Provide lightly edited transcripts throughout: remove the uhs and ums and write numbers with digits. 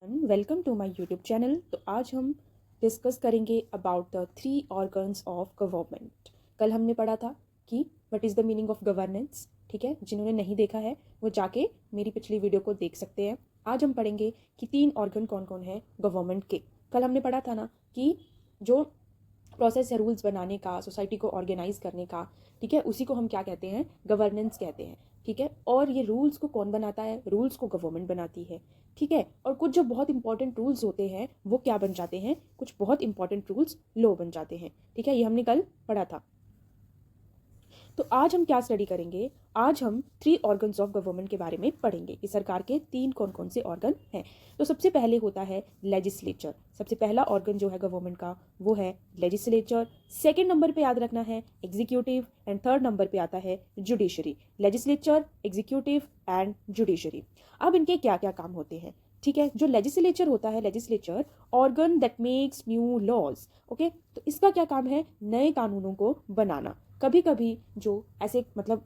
Welcome to my YouTube channel. तो आज हम डिस्कस करेंगे about the 3 organs of government. कल हमने पढ़ा था कि what is the meaning of governance. ठीक है, जिन्होंने नहीं देखा है वो जाके मेरी पिछली वीडियो को देख सकते हैं। आज हम पढ़ेंगे कि 3 ऑर्गन कौन कौन है गवर्नमेंट के। कल हमने पढ़ा था ना कि जो प्रोसेस है रूल्स बनाने का, सोसाइटी को ऑर्गेनाइज करने का, ठीक है, उसी को हम क्या कहते हैं, गवर्नेंस कहते हैं। ठीक है, और ये रूल्स को कौन बनाता है, रूल्स को गवर्नमेंट बनाती है। ठीक है, और कुछ जो बहुत इंपॉर्टेंट रूल्स होते हैं वो क्या बन जाते हैं, कुछ बहुत इंपॉर्टेंट रूल्स लॉ बन जाते हैं। ठीक है, ये हमने कल पढ़ा था। तो आज हम क्या स्टडी करेंगे, आज हम 3 ऑर्गन्स ऑफ गवर्नमेंट के बारे में पढ़ेंगे कि सरकार के 3 कौन कौन से ऑर्गन हैं। तो सबसे पहले होता है लेजिस्लेचर। सबसे पहला ऑर्गन जो है गवर्नमेंट का वो है लेजिस्लेचर। सेकंड नंबर पे याद रखना है एग्जीक्यूटिव एंड थर्ड नंबर पे आता है judiciary. Legislature, executive and judiciary. अब इनके क्या क्या काम होते हैं। ठीक है, जो लेजिस्लेचर होता है, legislature organ that makes new laws. Okay, तो इसका क्या काम है, नए कानूनों को बनाना। कभी कभी जो ऐसे मतलब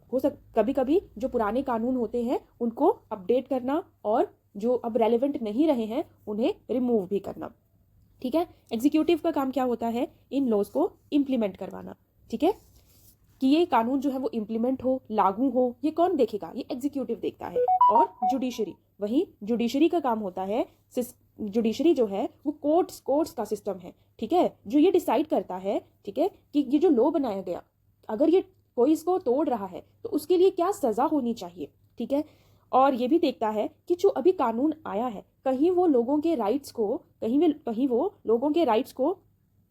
कभी कभी जो पुराने कानून होते हैं उनको अपडेट करना और जो अब रेलेवेंट नहीं रहे हैं उन्हें रिमूव भी करना। ठीक है, एग्जीक्यूटिव का काम क्या होता है, इन लॉज को इम्प्लीमेंट करवाना। ठीक है, कि ये कानून जो है वो इम्प्लीमेंट हो, लागू हो, ये कौन देखेगा, ये एग्जीक्यूटिव देखता है। और जुडिशरी, वही जुडिशरी का काम होता है, जुडिशरी जो है वो कोर्ट्स का सिस्टम है। ठीक है, जो ये डिसाइड करता है, ठीक है, कि ये जो लॉ बनाया गया, अगर ये कोई इसको तोड़ रहा है तो उसके लिए क्या सजा होनी चाहिए। ठीक है, और ये भी देखता है कि जो अभी कानून आया है कहीं वो लोगों के राइट्स को कहीं वो लोगों के राइट्स को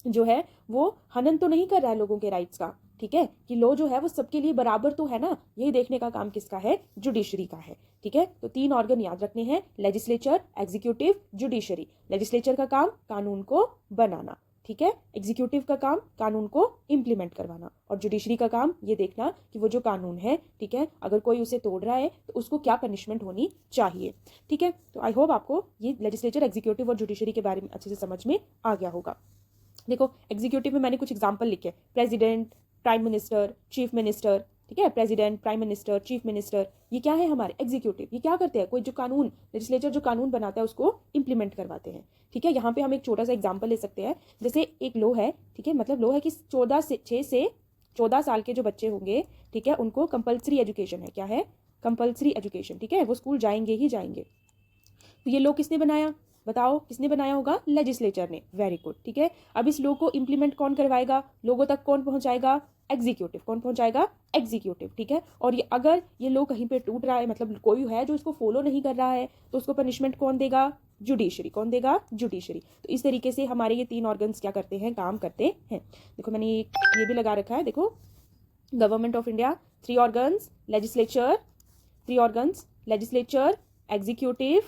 जो है वो हनन तो नहीं कर रहा है लोगों के राइट्स का। ठीक है, कि लॉ जो है वो सबके लिए बराबर तो है ना, यही देखने का काम किसका है, जुडिशरी का है। ठीक है, तो 3 ऑर्गन याद रखने हैं, लेजिस्लेचर, एग्जीक्यूटिव, जुडिशरी। लेजिस्लेचर का काम कानून को बनाना, ठीक है, एग्जीक्यूटिव का काम कानून को इम्प्लीमेंट करवाना, और जुडिशरी का काम ये देखना कि वो जो कानून है, ठीक है, अगर कोई उसे तोड़ रहा है तो उसको क्या पनिशमेंट होनी चाहिए। ठीक है, तो आई होप आपको ये लेजिस्लेचर, एग्जीक्यूटिव और जुडिशरी के बारे में अच्छे से समझ में आ गया होगा। देखो, एग्जीक्यूटिव में मैंने कुछ एग्जाम्पल लिखे, president, prime minister, chief minister. ठीक है, president, prime minister, chief minister, ये क्या है हमारे एग्जीक्यूटिव। ये क्या करते हैं, कोई जो कानून, लेजिस्लेचर जो कानून बनाता है उसको इंप्लीमेंट करवाते हैं। ठीक है, यहाँ पे हम एक छोटा सा एग्जाम्पल ले सकते हैं, जैसे एक लॉ है, ठीक है, मतलब लॉ है कि 6 से 14 साल के जो बच्चे होंगे, ठीक है, उनको कंपल्सरी एजुकेशन है। क्या है, कंपल्सरी एजुकेशन। ठीक है, वो स्कूल जाएंगे ही जाएंगे। तो ये लॉ किसने बनाया, बताओ किसने बनाया होगा, लेजिस्लेचर ने। Very good. ठीक है, अब इस लॉ को इंप्लीमेंट कौन करवाएगा, लोगों तक कौन पहुंचाएगा, एग्जीक्यूटिव। कौन पहुंचाएगा, एग्जीक्यूटिव। ठीक है, और ये अगर ये लॉ कहीं पे टूट रहा है, मतलब कोई है जो इसको फॉलो नहीं कर रहा है, तो उसको पनिशमेंट कौन देगा, जुडिशरी। कौन देगा, जुडिशरी। तो इस तरीके से हमारे ये 3 ऑर्गन्स क्या करते हैं, काम करते हैं। देखो मैंने ये भी लगा रखा है, देखो, government of India 3 organs, legislature 3 organs, legislature, executive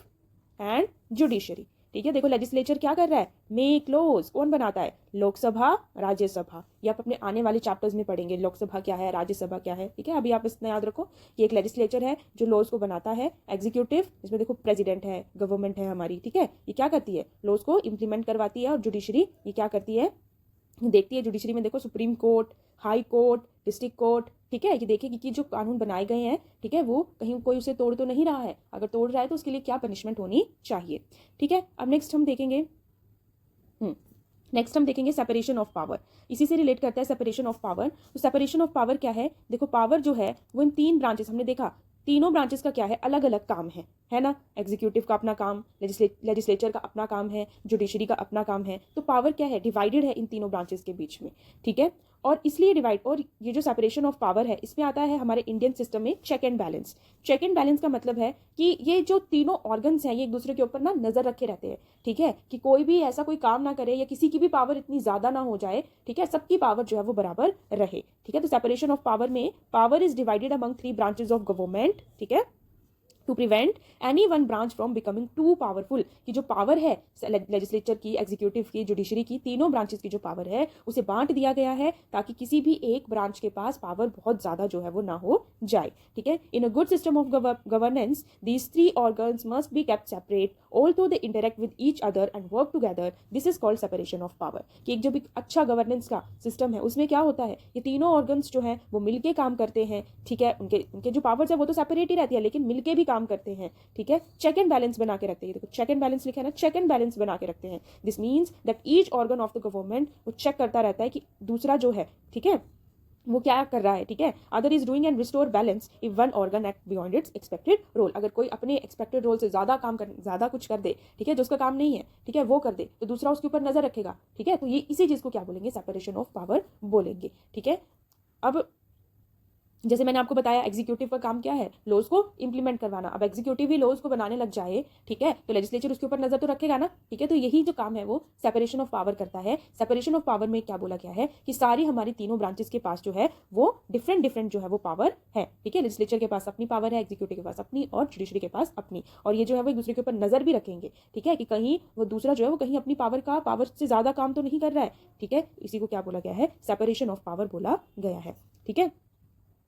and judiciary. ठीक है, देखो लेजिस्लेचर क्या कर रहा है, मेक लॉज। कौन बनाता है, लोकसभा, राज्यसभा। ये आप अपने आने वाले चैप्टर्स में पढ़ेंगे, लोकसभा क्या है, राज्यसभा क्या है। ठीक है, अभी आप इसमें याद रखो कि एक लेजिस्लेचर है जो लॉज को बनाता है, एग्जीक्यूटिव जिसमें देखो प्रेसिडेंट है, गवर्नमेंट है हमारी। ठीक है, ये क्या करती है, लॉज को इंप्लीमेंट करवाती है, और जुडिशरी ये क्या करती है, देखती है। जुडिशरी में देखो supreme court, high court, district court. ठीक है, ये देखेगी कि जो कानून बनाए गए हैं, ठीक है, वो कहीं कोई उसे तोड़ तो नहीं रहा है, अगर तोड़ रहा है तो उसके लिए क्या पनिशमेंट होनी चाहिए। ठीक है, अब नेक्स्ट हम देखेंगे सेपरेशन ऑफ पावर। इसी से रिलेट करता है सेपरेशन ऑफ पावर। तो सेपरेशन ऑफ पावर क्या है, देखो पावर जो है वो इन 3 ब्रांचेस, हमने देखा तीनों ब्रांचेस का क्या है, अलग अलग काम है ना। एग्जीक्यूटिव का अपना काम, लेजिस्लेचर का अपना काम है, जुडिशरी का अपना काम है। तो पावर क्या है, डिवाइडेड है इन तीनों ब्रांचेस के बीच में। ठीक है, और इसलिए डिवाइड, और ये जो सेपरेशन ऑफ पावर है इसमें आता है हमारे इंडियन सिस्टम में check and balance. Check and balance का मतलब है कि ये जो तीनों ऑर्गन्स हैं ये एक दूसरे के ऊपर ना नजर रखे रहते हैं। ठीक है, कि कोई भी ऐसा कोई काम ना करे या किसी की भी पावर इतनी ज्यादा ना हो जाए, ठीक है, सबकी पावर जो है वो बराबर रहे। ठीक है, तो सेपरेशन ऑफ पावर में power is divided among 3 branches of government. ठीक है, to prevent any one branch from becoming too powerful, की जो पावर है लेजिस्लेचर की, एग्जीक्यूटिव की, जुडिशरी की, तीनों ब्रांचेस की जो पावर है उसे बांट दिया गया है ताकि किसी भी एक ब्रांच के पास पावर बहुत ज्यादा जो है वो ना हो जाए। ठीक है, in a good system of governance these 3 organs must be kept separate although they interact with each other and work together. This is called separation of power. कि एक जब एक अच्छा गवर्नेंस का सिस्टम है उसमें क्या होता है, ये तीनों ऑर्गन्स जो है वो मिलके काम करते हैं। ठीक है, उनके जो पावर्स है वो तो सेपरेट ही रहती है लेकिन मिलके भी काम काम करते हैं, ठीक है, चेक एंड बैलेंस बना के रखते हैं। देखो चेक एंड बैलेंस लिखा है ना, चेक एंड बैलेंस बना के रखते हैं। This means that each organ of the government वो चेक करता रहता है कि दूसरा जो है, ठीक है, वो क्या कर रहा है, ठीक है, other is doing and restore balance if one organ act beyond its expected role. अगर कोई अपने एक्सपेक्टेड रोल से ज्यादा काम कर, ज्यादा कुछ कर दे, ठीक है, जो उसका काम नहीं है, ठीक है, वो कर दे, तो दूसरा उसके ऊपर नजर रखेगा, ठीक है। तो ये इसी चीज को क्या बोलेंगे, सेपरेशन ऑफ पावर बोलेंगे, ठीक है। अब जैसे मैंने आपको बताया एग्जीक्यूटिव का काम क्या है, लॉज को इंप्लीमेंट करवाना। अब एग्जीक्यूटिव ही लॉज को बनाने लग जाए, ठीक है, तो लेजिस्लेचर उसके ऊपर नजर तो रखेगा ना, ठीक है। तो यही जो काम है वो सेपरेशन ऑफ पावर करता है। सेपरेशन ऑफ पावर में क्या बोला गया है कि सारी हमारी तीनों ब्रांचेस के पास जो है वो डिफरेंट डिफरेंट जो है वो पावर है, ठीक है। लेजिस्लेचर के पास अपनी पावर है, एग्जीक्यूटिव के पास अपनी, और जुडिशरी के पास अपनी। और ये जो है वो एक दूसरे के ऊपर नजर भी रखेंगे, ठीक है, कि कहीं वो दूसरा जो है वो कहीं अपनी पावर से ज्यादा काम तो नहीं कर रहा है, ठीक है। इसी को क्या बोला गया है, सेपरेशन ऑफ पावर बोला गया है, ठीक है।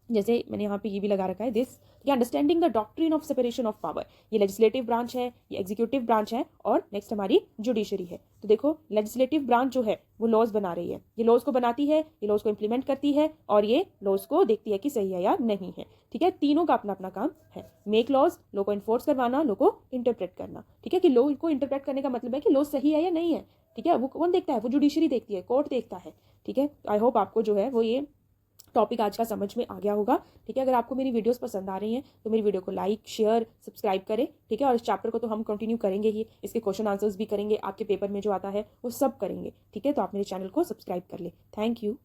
जैसे मैंने यहाँ पे ये भी लगा रखा है this, understanding the doctrine of separation of power. ये लेजिस्लेटिव ब्रांच है, ये एग्जीक्यूटिव ब्रांच है, और नेक्स्ट हमारी जुडिशरी है। तो देखो लेजिस्लेटिव ब्रांच जो है वो लॉज बना रही है, ये लॉज को बनाती है, ये लॉज को इंप्लीमेंट करती है, और ये लॉज को देखती है कि सही है या नहीं है, ठीक है। तीनों का अपना अपना काम है। मेक लॉज, लॉ को इन्फोर्स करवाना, लॉ को इंटरप्रेट करना, ठीक है, कि लॉ को इंटरप्रेट करने का मतलब है कि लॉ सही है या नहीं है, ठीक है। वो कौन देखता है, वो जुडिशरी देखती है, कोर्ट देखता है, ठीक है। आई होप आपको जो है वो ये टॉपिक आज का समझ में आ गया होगा, ठीक है। अगर आपको मेरी वीडियोस पसंद आ रही हैं तो मेरी वीडियो को लाइक, शेयर, सब्सक्राइब करें, ठीक है। और इस चैप्टर को तो हम कंटिन्यू करेंगे ही, इसके क्वेश्चन आंसर्स भी करेंगे, आपके पेपर में जो आता है वो सब करेंगे, ठीक है। तो आप मेरे चैनल को सब्सक्राइब कर ले। Thank you.